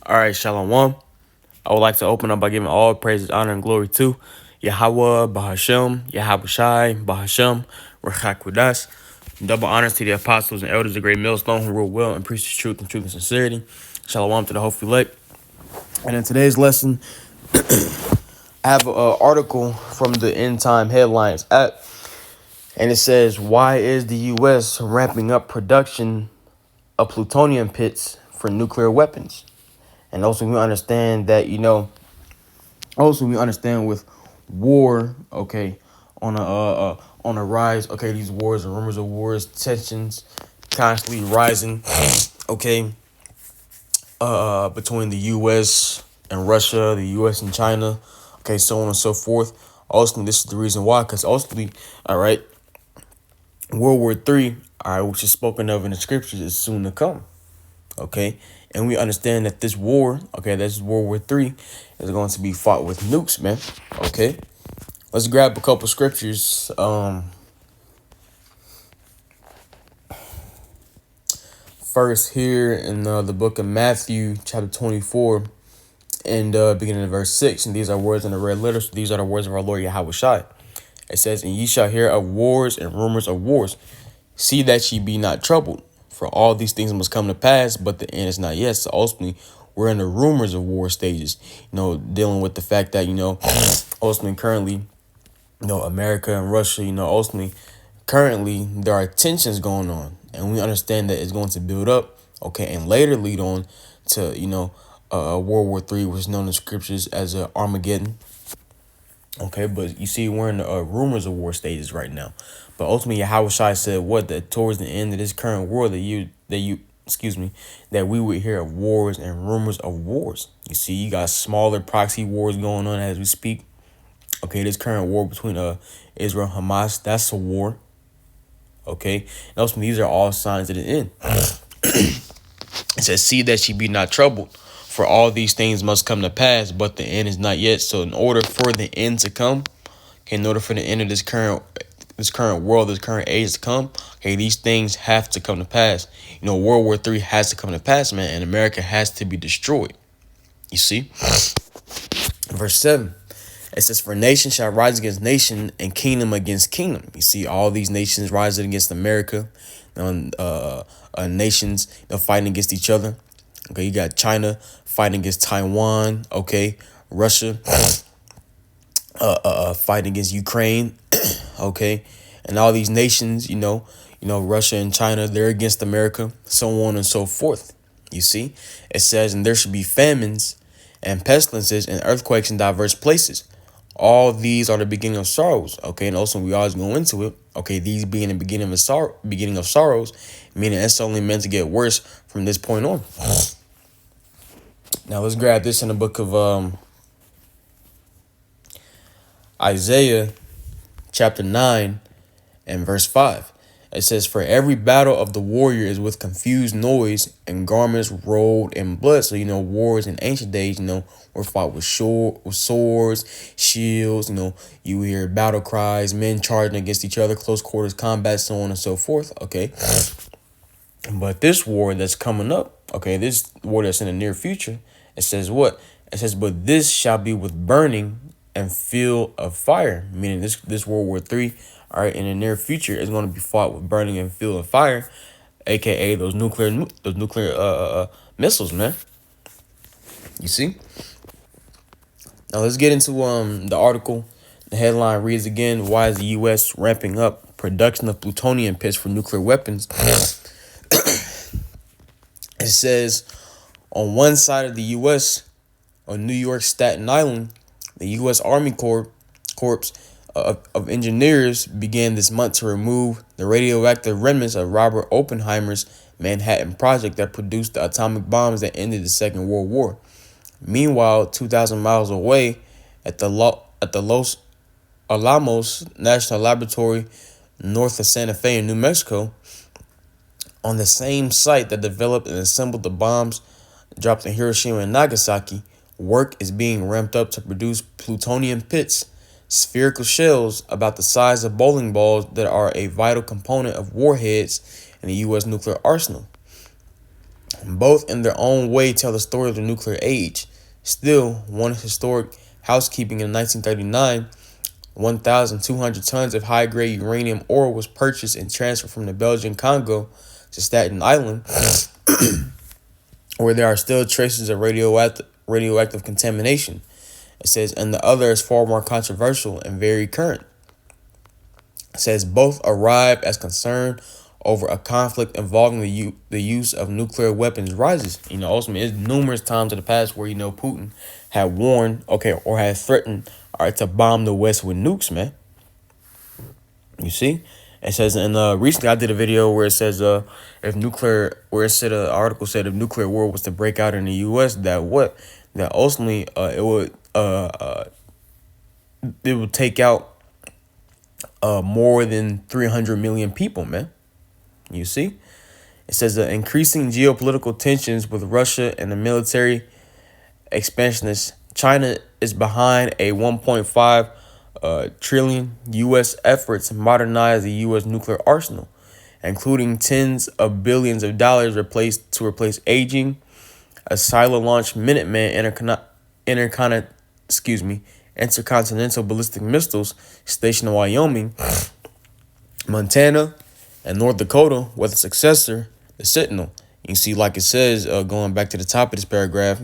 All right, Shalom. I would like to open up by giving all praises, honor, and glory to Yahweh, Bahashem, Yahweh Shai, Bahashem, Rachakudas. Double honors to the apostles and elders of Great Millstone who rule well and preach the truth and sincerity. Shalom to the hopeful elect. And in today's lesson, I have an article from the End Time Headlines app, and it says, "Why is the U.S. ramping up production of plutonium pits for nuclear weapons?" And also, we understand that, we understand with war, okay, on a rise, okay, these wars and rumors of wars, tensions constantly rising, okay, between the U.S. and Russia, the U.S. and China, okay, so on and so forth. Ultimately, this is the reason why, because ultimately, all right, World War III, all right, which is spoken of in the scriptures, is soon to come, okay? And we understand that this war, okay, this World War III, is going to be fought with nukes, man, okay? Let's grab a couple scriptures. First here in the book of Matthew, chapter 24, and beginning of verse 6. And these are words in the red letters. These are the words of our Lord Yahweh Shai. It says, "And ye shall hear of wars and rumors of wars. See that ye be not troubled. For all these things must come to pass, but the end is not yet." So ultimately, we're in the rumors of war stages, dealing with the fact that, ultimately currently, America and Russia, ultimately currently there are tensions going on, and we understand that it's going to build up, okay, and later lead on to, World War III, which is known in scriptures as Armageddon. Okay, but you see, we're in the rumors of war stages right now. But ultimately, Yahweh Shai said that towards the end of this current world that we would hear of wars and rumors of wars. You see, you got smaller proxy wars going on as we speak. Okay, this current war between Israel and Hamas, that's a war. Okay, and ultimately, these are all signs of the end. It says, "See that ye be not troubled. For all these things must come to pass, but the end is not yet." So in order for the end to come, okay, in order for the end of this current world, this current age to come, okay, these things have to come to pass. World War III has to come to pass, man, and America has to be destroyed. You see? Verse 7. It says, "For nation shall rise against nation and kingdom against kingdom." You see all these nations rising against America, nations fighting against each other. Okay, you got China fighting against Taiwan. Okay, Russia fighting against Ukraine. Okay, and all these nations, Russia and China, they're against America, so on and so forth. You see, it says, "And there should be famines and pestilences and earthquakes in diverse places. All these are the beginning of sorrows." Okay, and also we always go into it. Okay, these being the beginning of sorrows, meaning it's only meant to get worse from this point on. Now let's grab this in the book of Isaiah, chapter 9 and verse 5. It says, "For every battle of the warrior is with confused noise and garments rolled in blood." So, wars in ancient days, were fought with swords, shields, you hear battle cries, men charging against each other, close quarters combat, so on and so forth. Okay. But this war that's coming up, okay, this war that's in the near future, it says what? It says, "But this shall be with burning and fuel of fire," meaning this World War III, all right, in the near future is going to be fought with burning and fuel of fire, aka those nuclear missiles, man. You see? Now let's get into the article. The headline reads again, "Why is the U.S. ramping up production of plutonium pits for nuclear weapons?" It says, on one side of the U.S., on New York, Staten Island, the U.S. Army Corps of Engineers began this month to remove the radioactive remnants of Robert Oppenheimer's Manhattan Project that produced the atomic bombs that ended the Second World War. Meanwhile, 2,000 miles away at the Los Alamos National Laboratory, north of Santa Fe in New Mexico, on the same site that developed and assembled the bombs dropped in Hiroshima and Nagasaki, work is being ramped up to produce plutonium pits, spherical shells about the size of bowling balls that are a vital component of warheads in the U.S. nuclear arsenal. Both in their own way tell the story of the nuclear age. Still, one historic housekeeping in 1939, 1,200 tons of high-grade uranium ore was purchased and transferred from the Belgian Congo to Staten Island, where there are still traces of radioactive contamination. It says, and the other is far more controversial and very current. It says both arrive as concern over a conflict involving the use of nuclear weapons rises. Ultimately, it's numerous times in the past where, Putin had warned, or had threatened, to bomb the West with nukes, man. You see? It says, and recently I did a video where it says, an article said if nuclear war was to break out in the U.S., that ultimately it would take out more than 300 million people, man. You see? It says the increasing geopolitical tensions with Russia and the military expansionists. China is behind a 1.5 trillion U.S. effort to modernize the U.S. nuclear arsenal, including tens of billions of dollars to replace aging, a silo-launched Minuteman intercontinental ballistic missiles stationed in Wyoming, Montana, and North Dakota with a successor, the Sentinel. You see, like it says, going back to the top of this paragraph,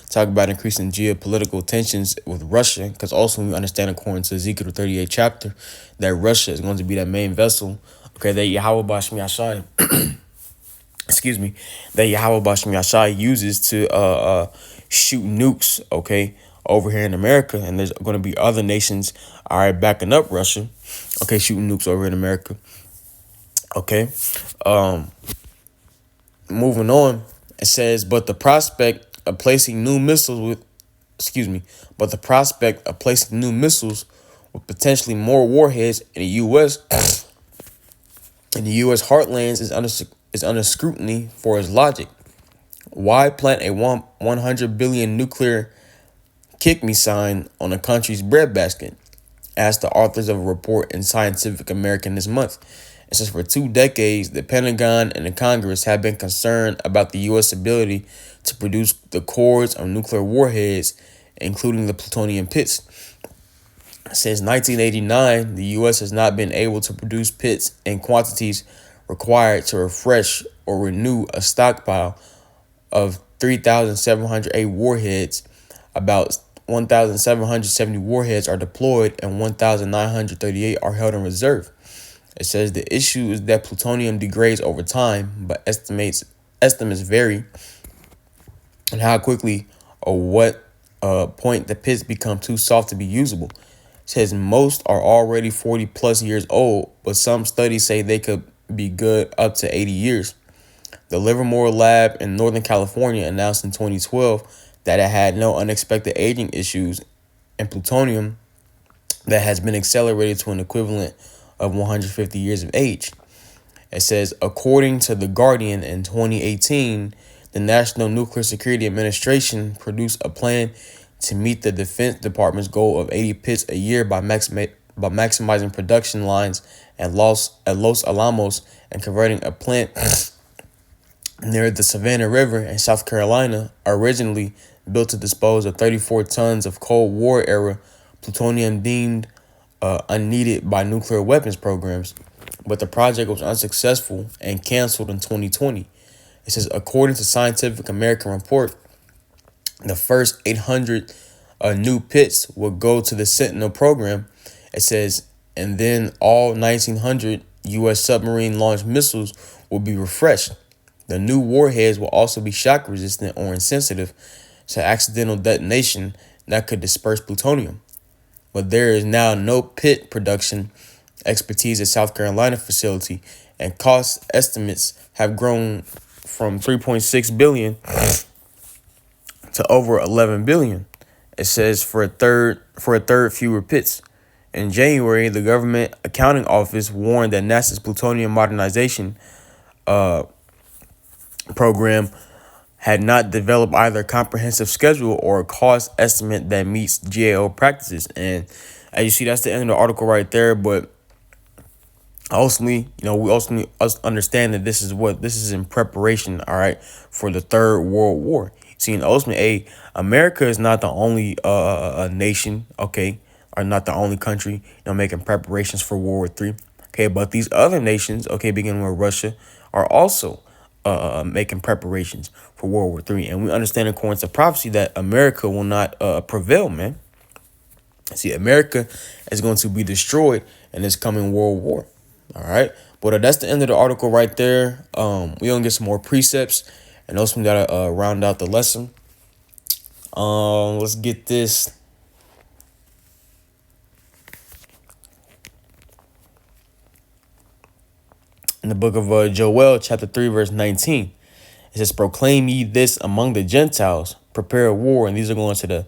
talk about increasing geopolitical tensions with Russia, because also we understand, according to Ezekiel 38 chapter, that Russia is going to be that main vessel, that Yahweh Bashmi Ashai, that Yahweh Bashmi Ashai uses to shoot nukes, over here in America, and there's going to be other nations, backing up Russia, shooting nukes over in America. Moving on, it says, but the prospect of placing new missiles with potentially more warheads in the U.S. Heartlands is under scrutiny for its logic. Why plant a 100 billion nuclear kick me sign on a country's breadbasket? Asked the authors of a report in Scientific American this month. It says for 2 decades, the Pentagon and the Congress have been concerned about the U.S. ability to produce the cores of nuclear warheads, including the plutonium pits. Since 1989, the U.S. has not been able to produce pits in quantities required to refresh or renew a stockpile of 3,708 warheads. About 1,770 warheads are deployed and 1,938 are held in reserve. It says the issue is that plutonium degrades over time, but estimates vary on how quickly or what point the pits become too soft to be usable. It says most are already 40 plus years old, but some studies say they could be good up to 80 years. The Livermore Lab in Northern California announced in 2012 that it had no unexpected aging issues in plutonium that has been accelerated to an equivalent of 150 years of age. It says, according to The Guardian, in 2018, the National Nuclear Security Administration produced a plan to meet the Defense Department's goal of 80 pits a year by maximizing production lines at Los Alamos and converting a plant near the Savannah River in South Carolina, originally built to dispose of 34 tons of Cold War era plutonium deemed unneeded by nuclear weapons programs, but the project was unsuccessful and canceled in 2020. It says, according to Scientific American report, the first 800 new pits will go to the Sentinel program. It says, and then all 1,900 U.S. submarine-launched missiles will be refreshed. The new warheads will also be shock-resistant or insensitive to accidental detonation that could disperse plutonium. But there is now no pit production expertise at South Carolina facility, and cost estimates have grown from $3.6 billion to over $11 billion. It says for a third fewer pits. In January, the Government Accounting Office warned that NASA's plutonium modernization program had not developed either a comprehensive schedule or a cost estimate that meets GAO practices. And as you see, that's the end of the article right there. But Ultimately, we ultimately understand that this is in preparation, all right, for the Third World War. See, and ultimately, America is not the only nation, okay, or not the only country, making preparations for World War Three, okay, but these other nations, okay, beginning with Russia, are also making preparations for World War Three, and we understand according to prophecy that America will not prevail, man. See, America is going to be destroyed in this coming World War. All right. But that's the end of the article right there. We gonna get some more precepts, and also we gotta round out the lesson. Let's get this. In the book of Joel, chapter 3, verse 19. It says, proclaim ye this among the Gentiles, prepare a war. And these are going to the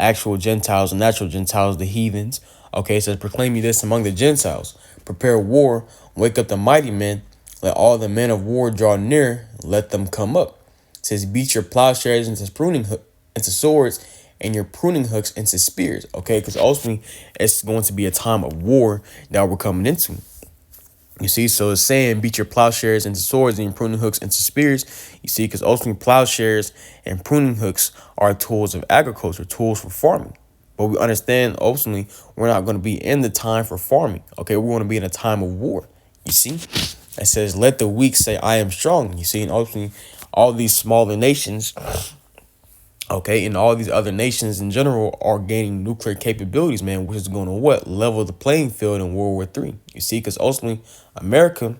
actual Gentiles, the natural Gentiles, the heathens. Okay, it says, proclaim ye this among the Gentiles, prepare war, wake up the mighty men, let all the men of war draw near, let them come up. It says, beat your plowshares into into swords, and your pruning hooks into spears. Okay, because ultimately it's going to be a time of war that we're coming into. You see, so it's saying beat your plowshares into swords and your pruning hooks into spears. You see, because ultimately plowshares and pruning hooks are tools of agriculture, tools for farming. But we understand ultimately we're not going to be in the time for farming. Okay, we're going to be in a time of war. You see, it says, let the weak say, I am strong. You see, and ultimately all these smaller nations, okay, and all these other nations in general are gaining nuclear capabilities, man, which is going to what? Level the playing field in World War III. You see, because ultimately America,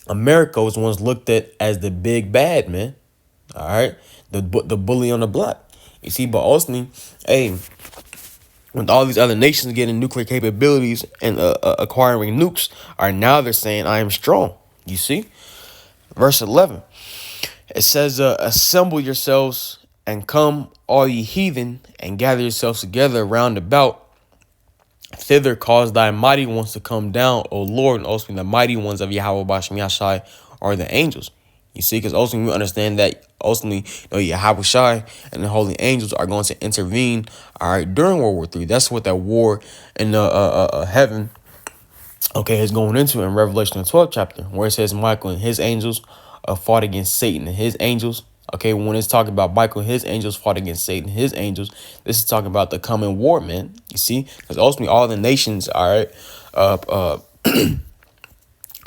America was once looked at as the big bad, man. All right, the bully on the block. You see, but ultimately, hey, with all these other nations getting nuclear capabilities and acquiring nukes, are now they're saying, I am strong. You see, verse 11. It says, assemble yourselves and come, all ye heathen, and gather yourselves together round about. Thither cause thy mighty ones to come down, O Lord, and ultimately the mighty ones of Yahweh Bashem Yashai are the angels. You see, because ultimately we understand that ultimately, Yahweh Shai and the holy angels are going to intervene, all right, during World War III. That's what that war in the heaven, okay, is going into in Revelation the 12th chapter, where it says Michael and his angels fought against Satan and his angels. Okay, when it's talking about Michael and his angels fought against Satan and his angels, this is talking about the coming war, man. You see, because ultimately all the nations, all right,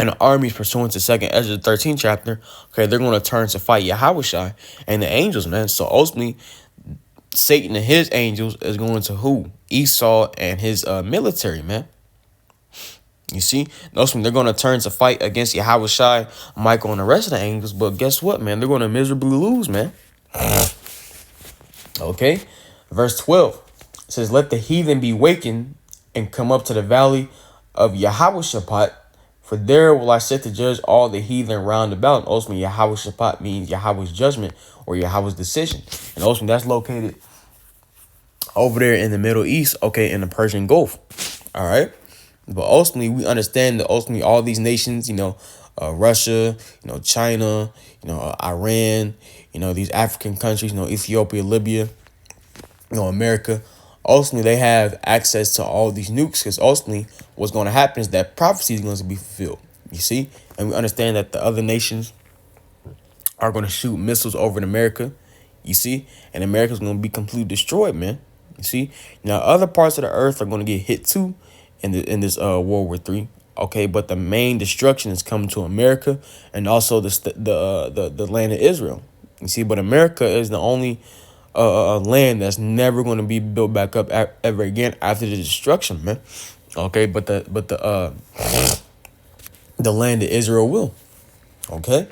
and the armies pursuant to 2nd Ezra the 13th chapter, okay, they're going to turn to fight Yahweh and the angels, man. So ultimately, Satan and his angels is going to who? Esau and his military, man. You see, they're going to turn to fight against Yahweh Michael, and the rest of the angels. But guess what, man? They're going to miserably lose, man. Okay. Verse 12 says, let the heathen be wakened and come up to the valley of Yahweh, for there will I set to judge all the heathen round about. And ultimately, Yahweh means Yahweh's judgment or Yahweh's decision. And ultimately, that's located over there in the Middle East, okay, in the Persian Gulf. All right. But ultimately, we understand that ultimately all these nations, Russia, China, Iran, these African countries, Ethiopia, Libya, America, ultimately they have access to all these nukes because ultimately what's going to happen is that prophecy is going to be fulfilled. You see? And we understand that the other nations are going to shoot missiles over in America. You see? And America's going to be completely destroyed, man. You see? Now, other parts of the earth are going to get hit too in this World War III. Okay, but the main destruction is coming to America and also the land of Israel. You see, but America is the only land that's never going to be built back up ever again after the destruction, man. Okay, but the land of Israel will. Okay,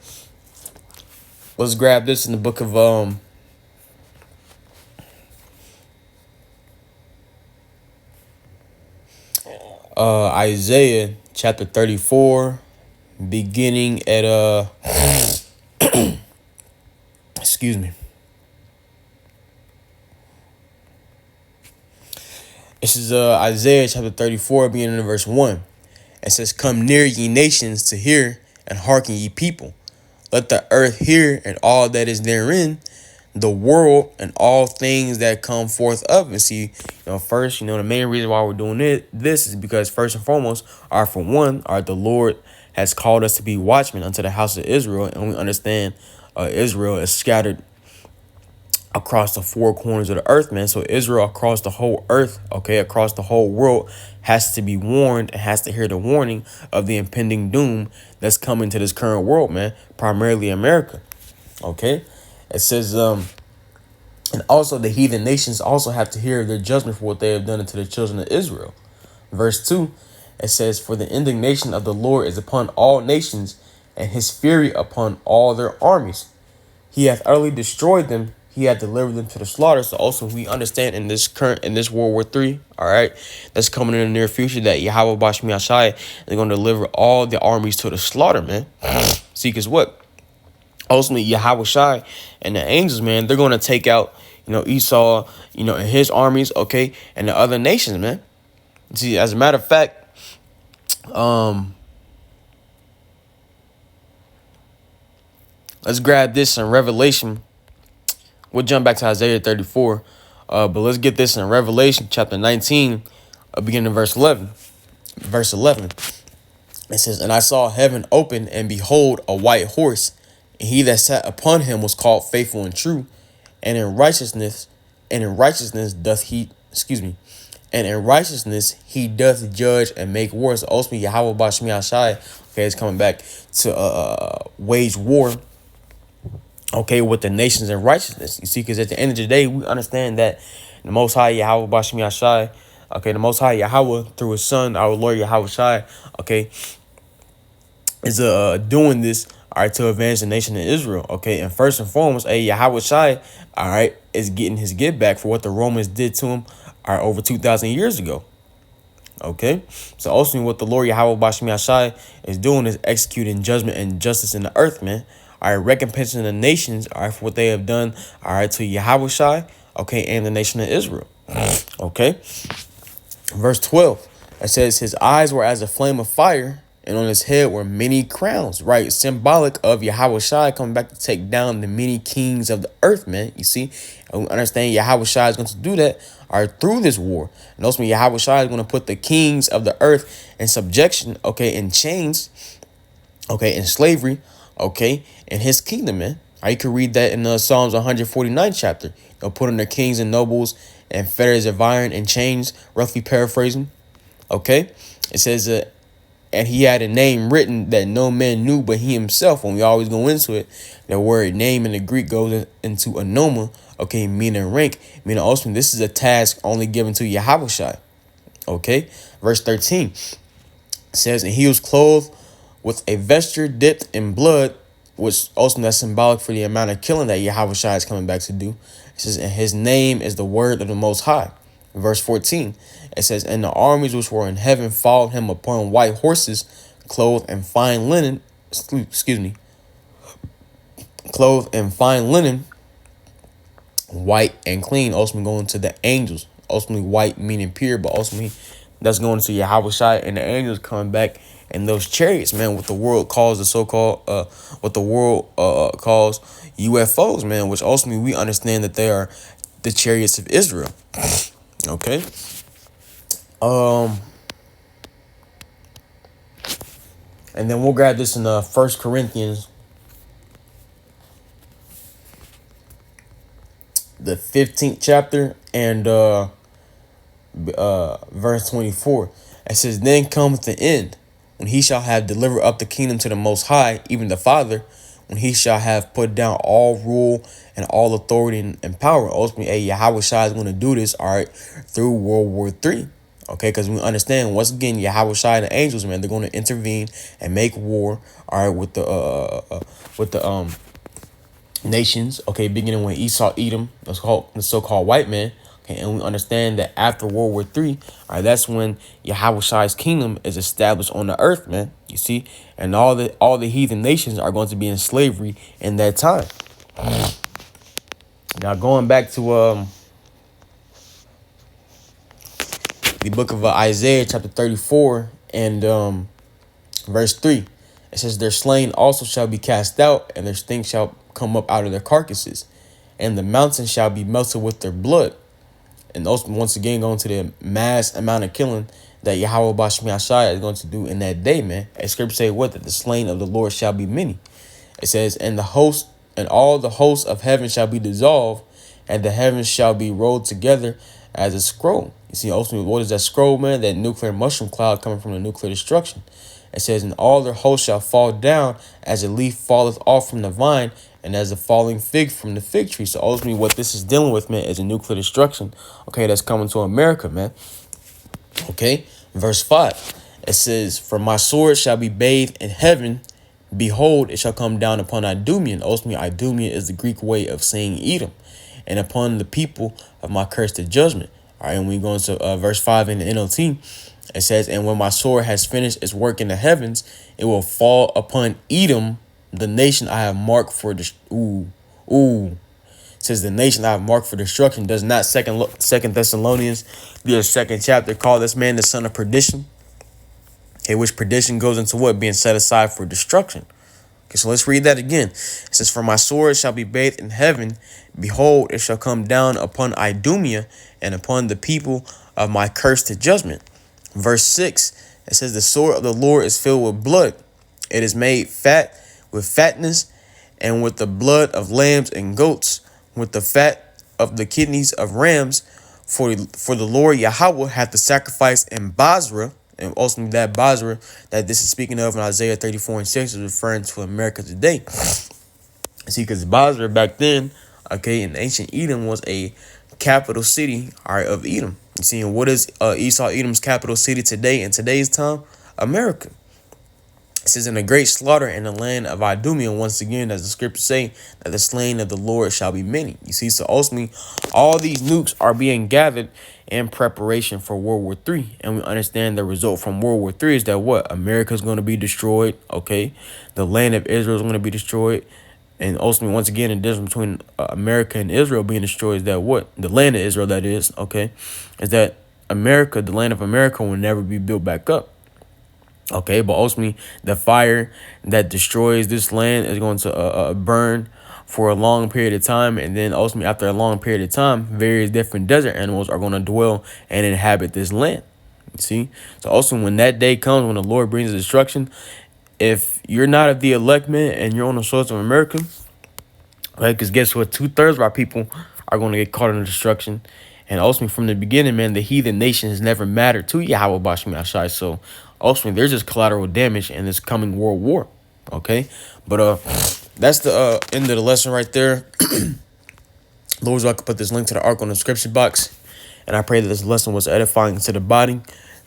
let's grab this in the book of Isaiah chapter 34, beginning at excuse me. This is Isaiah chapter 34, beginning in verse 1. It says, come near, ye nations, to hear, and hearken, ye people. Let the earth hear, and all that is therein. the world and all things that come forth of it. See, first, the main reason why we're doing this is because first and foremost, for one, the Lord has called us to be watchmen unto the house of Israel, and we understand Israel is scattered across the four corners of the earth, man. So Israel across the whole earth, okay, across the whole world, has to be warned and has to hear the warning of the impending doom that's coming to this current world, man, primarily America. Okay, it says, and also the heathen nations also have to hear their judgment for what they have done unto the children of Israel. Verse 2, it says, for the indignation of the Lord is upon all nations, and his fury upon all their armies. He hath utterly destroyed them. He hath delivered them to the slaughter. So also we understand in this World War III, all right, that's coming in the near future, that Yahweh Bashmi Ashai is going to deliver all the armies to the slaughter, man. See, because what? Ultimately, Yahweh Shai and the angels, man, they're going to take out, Esau, and his armies, okay, and the other nations, man. See, as a matter of fact, let's grab this in Revelation. We'll jump back to Isaiah 34, but let's get this in Revelation chapter 19, beginning in verse 11. Verse 11, it says, and I saw heaven open, and behold, a white horse, and he that sat upon him was called Faithful and True, and in righteousness doth he, and in righteousness he doth judge and make war. So ultimately, Yahweh Bashmi Ashai, okay, is coming back to wage war, okay, with the nations in righteousness. You see, because at the end of the day, we understand that the Most High Yahweh Bashmi Ashai, okay, the Most High Yahweh through his Son, our Lord Yahweh Shai, okay, is doing this, all right, to advance the nation of Israel, okay, and first and foremost, Yahweh Shai, all right, is getting his get back for what the Romans did to him, all right, over 2,000 years ago. Okay, so ultimately what the Lord Yahweh Bashmi Ashai is doing is executing judgment and justice in the earth, man. All right, recompensing the nations, all right, for what they have done, all right, to Yahweh Shai, okay, and the nation of Israel. Okay, verse 12, it says, his eyes were as a flame of fire, and on his head were many crowns, right? Symbolic of Yahweh Shai coming back to take down the many kings of the earth, man. You see, and we understand Yahweh Shai is going to do that, all right, through this war. And also Yahweh Shai is going to put the kings of the earth in subjection, okay, in chains, okay, in slavery, okay, in his kingdom, man. You can read that in Psalms 149 chapter. Putting the kings and nobles and fetters of iron and chains, roughly paraphrasing. Okay, it says and he had a name written that no man knew but he himself. When we always go into it, the word name in the Greek goes into anoma, okay, meaning rank, meaning also this is a task only given to Yahweh Shai. Okay, verse 13 says, and he was clothed with a vesture dipped in blood, which also that's symbolic for the amount of killing that Yahweh Shai is coming back to do. It says, and his name is the word of the Most High. Verse 14, it says, and the armies which were in heaven followed him upon white horses, clothed in fine linen, clothed in fine linen, white and clean. Ultimately going to the angels. Ultimately white meaning pure, but ultimately that's going to Yahweh Shai and the angels coming back in those chariots, man, what the world calls the so-called, what the world calls UFOs, man, which ultimately we understand that they are the chariots of Israel. Okay. And then we'll grab this in 1 Corinthians, the 15th chapter and verse 24. It says, then cometh the end, when he shall have delivered up the kingdom to the Most High, even the Father, when he shall have put down all rule and all authority and power. Ultimately, Yahweh Shai is going to do this, all right, through World War III. Okay, because we understand, once again, Yahweh Shai and the angels, man, they're going to intervene and make war, all right, with the nations, okay, beginning with Esau, Edom, the so-called white man. Okay, and we understand that after World War III, all right, that's when Yahweh Shai's kingdom is established on the earth, man. You see, and all the heathen nations are going to be in slavery in that time. Now going back to the book of Isaiah, chapter 34 and verse 3, it says, their slain also shall be cast out, and their stink shall come up out of their carcasses, and the mountains shall be melted with their blood. And those, once again, going to the mass amount of killing that Yahweh Bashmi Ashai is going to do in that day, man. And scripture say what? That the slain of the Lord shall be many. It says, and the host and all the hosts of heaven shall be dissolved, and the heavens shall be rolled together as a scroll. You see, ultimately, what is that scroll, man? That nuclear mushroom cloud coming from the nuclear destruction. It says, and all their hosts shall fall down as a leaf falleth off from the vine, and as a falling fig from the fig tree. So ultimately, what this is dealing with, man, is a nuclear destruction. Okay, that's coming to America, man. Okay, verse 5. It says, for my sword shall be bathed in heaven. Behold, it shall come down upon Idumea. And ultimately, Idumea is the Greek way of saying Edom. And upon the people of my curse to judgment. All right, and we go into verse 5 in the NLT. It says, and when my sword has finished its work in the heavens, it will fall upon Edom, the nation I have marked for It says the nation I have marked for destruction. Does not Second Thessalonians, the second chapter, call this man the son of perdition? Okay, which perdition goes into what? Being set aside for destruction. Okay, so let's read that again. It says, for my sword shall be bathed in heaven. Behold, it shall come down upon Idumea and upon the people of my curse to judgment. Verse 6, it says, the sword of the Lord is filled with blood. It is made fat with fatness, and with the blood of lambs and goats, with the fat of the kidneys of rams. For the Lord Yahweh hath the sacrifice in Basra. And ultimately that Basra that this is speaking of in Isaiah 34 and 6 is referring to America today. See, because Basra back then, okay, in ancient Edom was a capital city, all right, of Edom. You see, and what is Esau Edom's capital city today in today's time? America. It says, in a great slaughter in the land of Idumea, once again, as the scriptures say, that the slain of the Lord shall be many. You see, so ultimately, all these nukes are being gathered in preparation for World War III. And we understand the result from World War III is that what? America is going to be destroyed, okay? The land of Israel is going to be destroyed. And ultimately, once again, the difference between America and Israel being destroyed is that what? The land of Israel, that is, okay? Is that America, the land of America, will never be built back up. Okay, but ultimately, the fire that destroys this land is going to burn for a long period of time. And then ultimately, after a long period of time, various different desert animals are going to dwell and inhabit this land. You see? So also, when that day comes, when the Lord brings destruction, if you're not of the elect, man, and you're on the source of America, right? Because guess what? 2/3 of our people are going to get caught in the destruction. And ultimately, from the beginning, man, the heathen nations never mattered to Yahweh Bashmi Ashai. So ultimately, there's just collateral damage in this coming world war. Okay, but that's the end of the lesson right there. Lord, I could put this link to the ark on the description box, and I pray that this lesson was edifying to the body.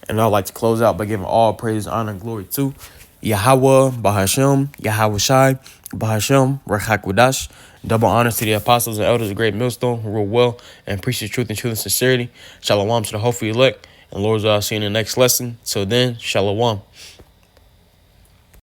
And I'd like to close out by giving all praise, honor, and glory to Yahweh, Bahashem, Yahweh Shai, Bahashem, Rechakwadash. Double honors to the apostles and elders of Great Millstone who rule well and preach the truth and sincerity. Shalom to the hopefully elect. And Lord's, I'll see you in the next lesson. Till then, shalom.